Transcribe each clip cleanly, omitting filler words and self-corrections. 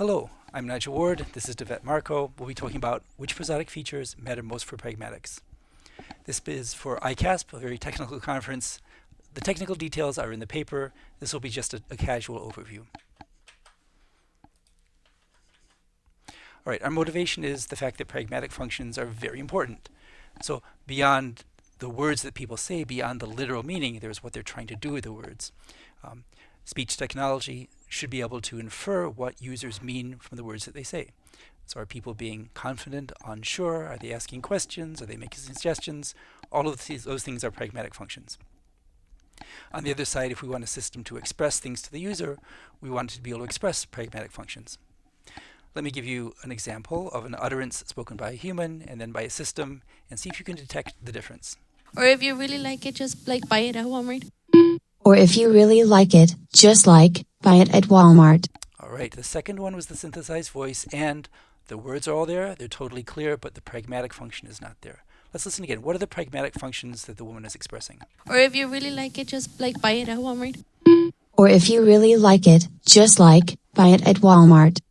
Hello, I'm Nigel Ward. This is Devet Marco. We'll be talking about which prosodic features matter most for pragmatics. This is for ICASSP, a very technical conference. The technical details are in the paper. This will be just a casual overview. All right, our motivation is the fact that pragmatic functions are very important. So beyond the words that people say, beyond the literal meaning, there's what they're trying to do with the words. Speech technology should be able to infer what users mean from the words that they say. So are people being confident, unsure? Are they asking questions? Are they making suggestions? All of those things are pragmatic functions. On the other side, if we want a system to express things to the user, we want it to be able to express pragmatic functions. Let me give you an example of an utterance spoken by a human and then by a system, and see if you can detect the difference. Or if you really like it, just buy it at Walmart. Or if you really like it, just buy it at Walmart. All right, the second one was the synthesized voice, and the words are all there, they're totally clear, but the pragmatic function is not there. Let's listen again. What are the pragmatic functions that the woman is expressing? Or if you really like it, just buy it at Walmart. Or if you really like it, just buy it at Walmart.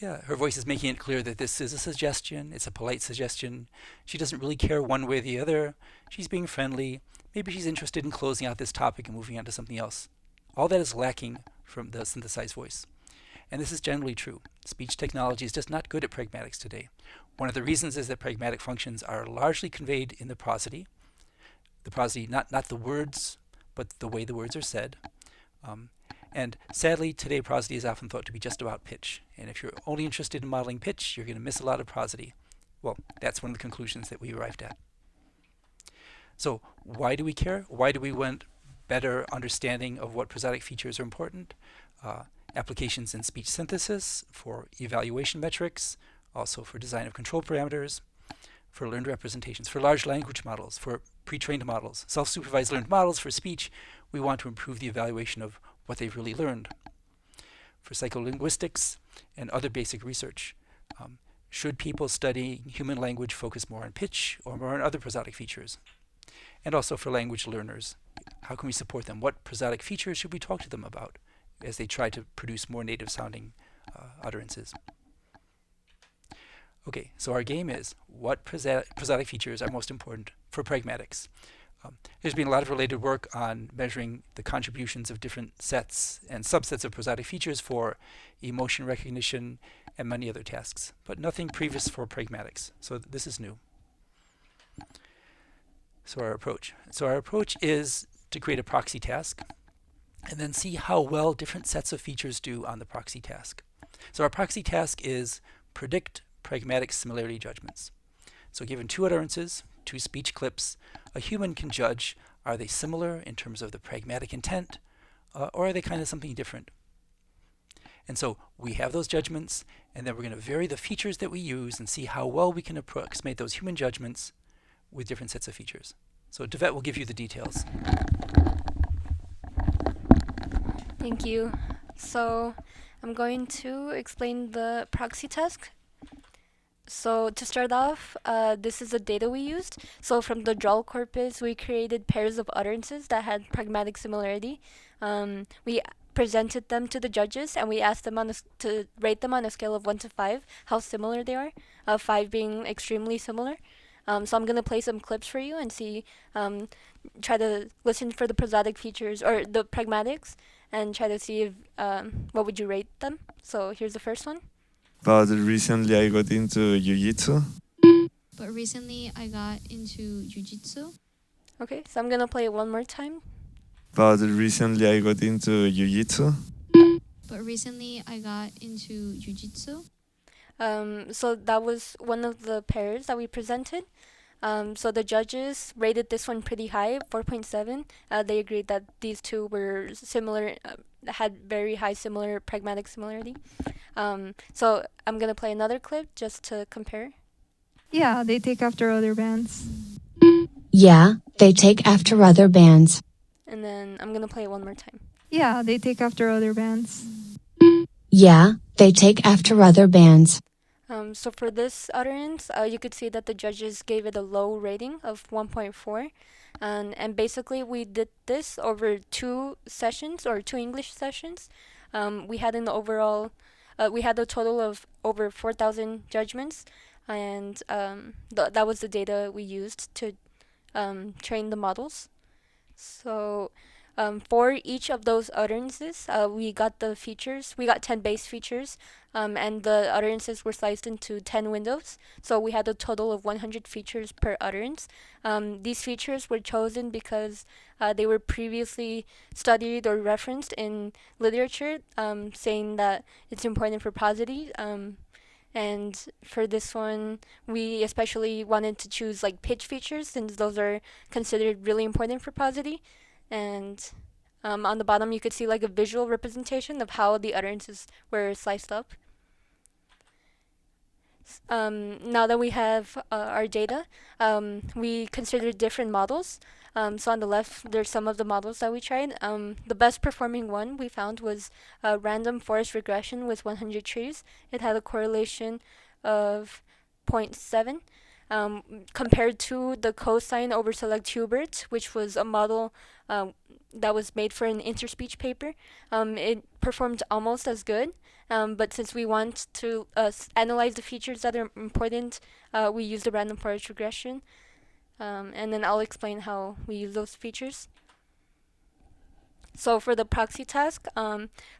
Yeah, her voice is making it clear that this is a suggestion. It's a polite suggestion. She doesn't really care one way or the other. She's being friendly. Maybe she's interested in closing out this topic and moving on to something else. All that is lacking from the synthesized voice. And this is generally true. Speech technology is just not good at pragmatics today. One of the reasons is that pragmatic functions are largely conveyed in the prosody. The prosody, not the words, but the way the words are said. And sadly, today prosody is often thought to be just about pitch. And if you're only interested in modeling pitch, you're going to miss a lot of prosody. Well, that's one of the conclusions that we arrived at. So why do we care? Why do we want better understanding of what prosodic features are important? Applications in speech synthesis, for evaluation metrics, also for design of control parameters, for learned representations, for large language models, for pre-trained models, self-supervised learned models for speech. We want to improve the evaluation of what they've really learned. For psycholinguistics and other basic research, should people studying human language focus more on pitch or more on other prosodic features? And also for language learners, how can we support them? What prosodic features should we talk to them about as they try to produce more native sounding utterances? Okay, so our game is what prosodic features are most important for pragmatics. There's been a lot of related work on measuring the contributions of different sets and subsets of prosodic features for emotion recognition and many other tasks, but nothing previous for pragmatics. So this is new. So our approach is to create a proxy task and then see how well different sets of features do on the proxy task. So our proxy task is predict pragmatic similarity judgments. So given two utterances, two speech clips, a human can judge, are they similar in terms of the pragmatic intent, or are they kind of something different? And so we have those judgments, and then we're going to vary the features that we use and see how well we can approximate those human judgments with different sets of features. So Devet will give you the details. Thank you. So I'm going to explain the proxy task. So to start off, this is the data we used. So from the drawl corpus, we created pairs of utterances that had pragmatic similarity. We presented them to the judges, and we asked them to rate them on a scale of 1 to 5, how similar they are, 5 being extremely similar. So I'm going to play some clips for you and see, try to listen for the prosodic features, or the pragmatics, and try to see if, what would you rate them. So here's the first one. But recently I got into jiu-jitsu. But recently I got into jiu-jitsu. Okay, so I'm going to play it one more time. But recently I got into jiu-jitsu. But recently I got into jiu-jitsu. So that was one of the pairs that we presented. So the judges rated this one pretty high, 4.7. They agreed that these two were similar, had very high pragmatic similarity. So I'm going to play another clip just to compare. Yeah, they take after other bands. Yeah, they take after other bands. And then I'm going to play it one more time. Yeah, they take after other bands. Yeah, they take after other bands. So for this utterance, you could see that the judges gave it a low rating of 1.4. And basically we did this over 2 sessions, or 2 English sessions. We had an overall we had a total of over 4,000 judgments, and that was the data we used to train the models. So for each of those utterances, we got the features. We got 10 base features, and the utterances were sliced into 10 windows. So we had a total of 100 features per utterance. These features were chosen because they were previously studied or referenced in literature, saying that it's important for prosody. And for this one, we especially wanted to choose like pitch features since those are considered really important for prosody. And on the bottom, you could see like a visual representation of how the utterances were sliced up. Now that we have our data, we considered different models. So on the left, there's some of the models that we tried. The best performing one we found was random forest regression with 100 trees. It had a correlation of 0.7 compared to the cosine over select Hubert, which was a model that was made for an interspeech paper. It performed almost as good. But since we want to analyze the features that are important, we use the random forest regression. And then I'll explain how we use those features. So for the proxy task,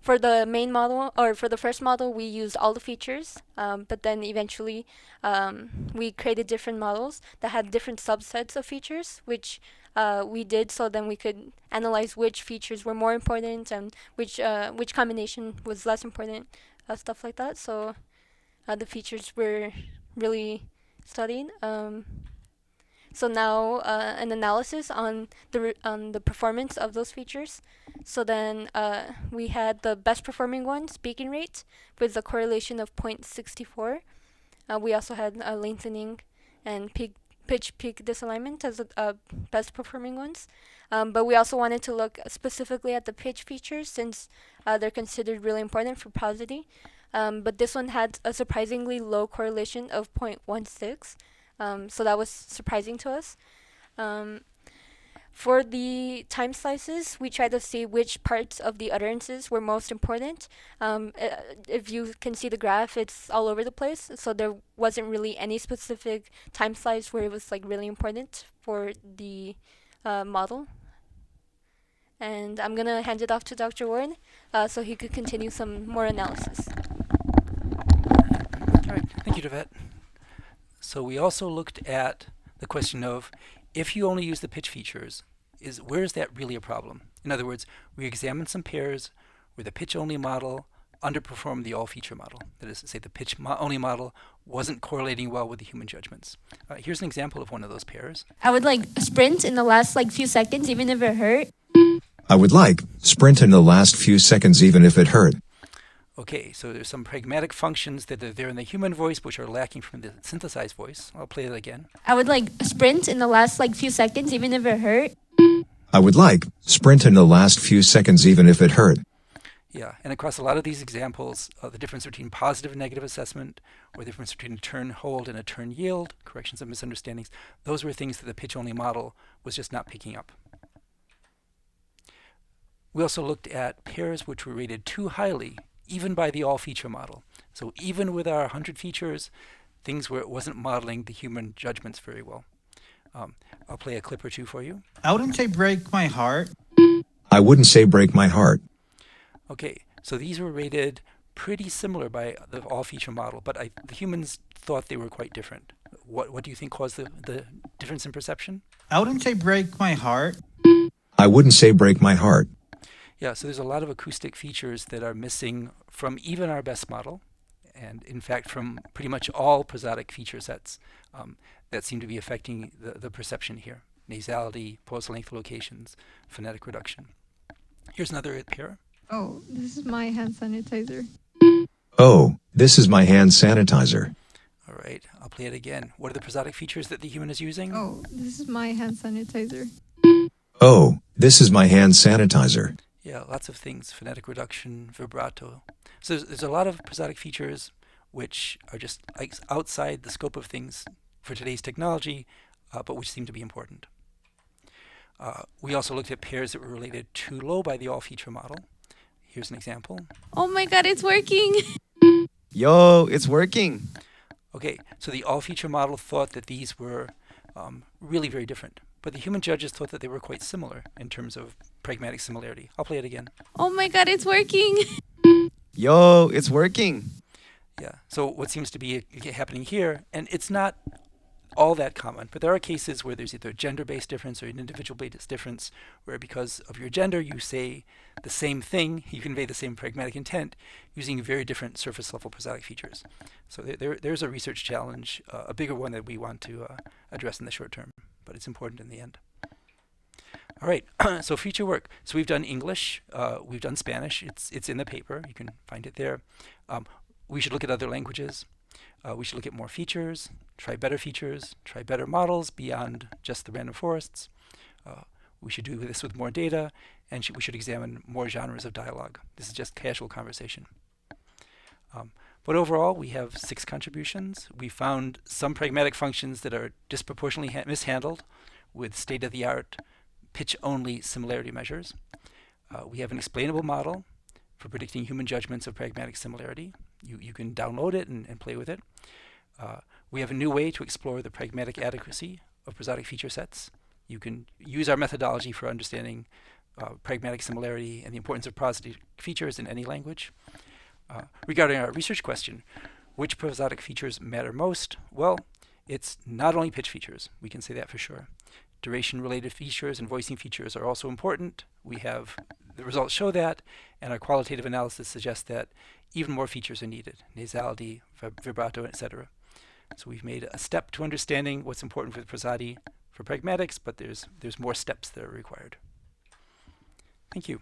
for the main model, or for the first model, we used all the features, but then eventually we created different models that had different subsets of features, which we did so then we could analyze which features were more important and which combination was less important, stuff like that. So the features were really studied. So now an analysis on the performance of those features. So then we had the best performing one, speaking rate, with a correlation of 0.64. We also had lengthening and pitch peak disalignment as best performing ones. But we also wanted to look specifically at the pitch features since they're considered really important for prosody. But this one had a surprisingly low correlation of 0.16. So that was surprising to us. For the time slices, we tried to see which parts of the utterances were most important. If you can see the graph, it's all over the place. So there wasn't really any specific time slice where it was like really important for the model. And I'm gonna hand it off to Dr. Ward so he could continue some more analysis. All right, thank you, Devette. So we also looked at the question of, if you only use the pitch features, where is that really a problem? In other words, we examined some pairs where the pitch-only model underperformed the all-feature model. That is to say, the pitch-only model wasn't correlating well with the human judgments. Here's an example of one of those pairs. I would like sprint in the last few seconds, even if it hurt. I would like sprint in the last few seconds, even if it hurt. Okay, so there's some pragmatic functions that are there in the human voice which are lacking from the synthesized voice. I'll play that again. I would like sprint in the last few seconds, even if it hurt. I would like sprint in the last few seconds, even if it hurt. Yeah, and across a lot of these examples, the difference between positive and negative assessment, or the difference between a turn hold and a turn yield, corrections of misunderstandings, those were things that the pitch-only model was just not picking up. We also looked at pairs which were rated too highly, even by the all-feature model. So even with our 100 features, things where it wasn't modeling the human judgments very well. I'll play a clip or two for you. I wouldn't say break my heart. I wouldn't say break my heart. Okay, so these were rated pretty similar by the all-feature model, but the humans thought they were quite different. What do you think caused the difference in perception? I wouldn't say break my heart. I wouldn't say break my heart. Yeah, so there's a lot of acoustic features that are missing from even our best model, and in fact from pretty much all prosodic feature sets that seem to be affecting the perception here. Nasality, pause length locations, phonetic reduction. Here's another pair. Oh, this is my hand sanitizer. Oh, this is my hand sanitizer. All right, I'll play it again. What are the prosodic features that the human is using? Oh, this is my hand sanitizer. Oh, this is my hand sanitizer. Yeah, lots of things, phonetic reduction, vibrato. So there's a lot of prosodic features which are just outside the scope of things for today's technology, but which seem to be important. We also looked at pairs that were related too low by the all-feature model. Here's an example. Oh my god, it's working! Yo, it's working. Okay, so the all-feature model thought that these were really very different, but the human judges thought that they were quite similar in terms of pragmatic similarity. I'll play it again. Oh my god, it's working. Yo, it's working. Yeah, so what seems to be happening here, and it's not all that common, but there are cases where there's either a gender-based difference or an individual-based difference, where because of your gender you say the same thing, you convey the same pragmatic intent using very different surface-level prosodic features. So there's a research challenge, a bigger one that we want to address in the short term, but it's important in the end. All right, so feature work. So we've done English, we've done Spanish. It's in the paper. You can find it there. We should look at other languages. We should look at more features, try better models beyond just the random forests. We should do this with more data, and we should examine more genres of dialogue. This is just casual conversation. But overall, we have 6 contributions. We found some pragmatic functions that are disproportionately mishandled with state-of-the-art pitch-only similarity measures. We have an explainable model for predicting human judgments of pragmatic similarity. You can download it and play with it. We have a new way to explore the pragmatic adequacy of prosodic feature sets. You can use our methodology for understanding pragmatic similarity and the importance of prosodic features in any language. Regarding our research question, which prosodic features matter most? Well, it's not only pitch features. We can say that for sure. Duration-related features and voicing features are also important. The results show that, and our qualitative analysis suggests that even more features are needed, nasality, vibrato, etc. So we've made a step to understanding what's important for prosody for pragmatics, but there's more steps that are required. Thank you.